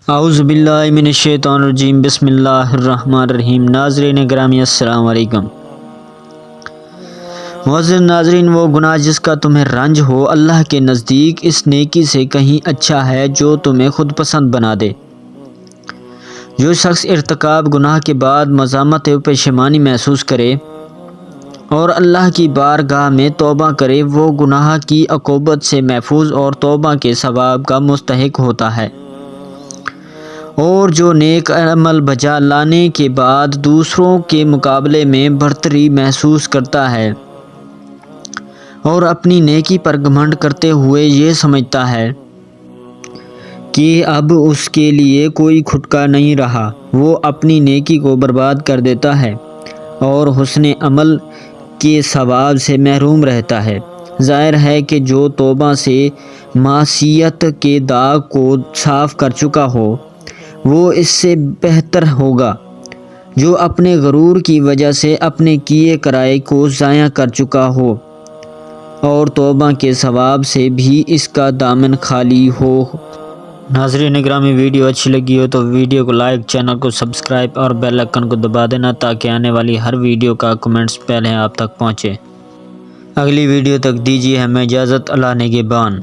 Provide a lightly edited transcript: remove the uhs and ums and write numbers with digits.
اعوذ باللہ من الشیطان الرجیم، بسم اللہ الرحمن الرحیم۔ ناظرین گرامی السلام علیکم۔ معزز ناظرین، وہ گناہ جس کا تمہیں رنج ہو اللہ کے نزدیک اس نیکی سے کہیں اچھا ہے جو تمہیں خود پسند بنا دے۔ جو شخص ارتکاب گناہ کے بعد مذمت و پشیمانی محسوس کرے اور اللہ کی بارگاہ میں توبہ کرے، وہ گناہ کی عقوبت سے محفوظ اور توبہ کے ثواب کا مستحق ہوتا ہے۔ اور جو نیک عمل بجا لانے کے بعد دوسروں کے مقابلے میں برتری محسوس کرتا ہے اور اپنی نیکی پر گھمنڈ کرتے ہوئے یہ سمجھتا ہے کہ اب اس کے لیے کوئی کھٹکا نہیں رہا، وہ اپنی نیکی کو برباد کر دیتا ہے اور حسن عمل کے ثواب سے محروم رہتا ہے۔ ظاہر ہے کہ جو توبہ سے معصیت کے داغ کو صاف کر چکا ہو وہ اس سے بہتر ہوگا جو اپنے غرور کی وجہ سے اپنے کیے کرائے کو ضائع کر چکا ہو اور توبہ کے ثواب سے بھی اس کا دامن خالی ہو۔ ناظرین گرامی، ویڈیو اچھی لگی ہو تو ویڈیو کو لائک، چینل کو سبسکرائب اور بیل آئیکن کو دبا دینا تاکہ آنے والی ہر ویڈیو کا کمنٹس پہلے آپ تک پہنچے۔ اگلی ویڈیو تک دیجیے ہمیں اجازت، اللہ نگہبان۔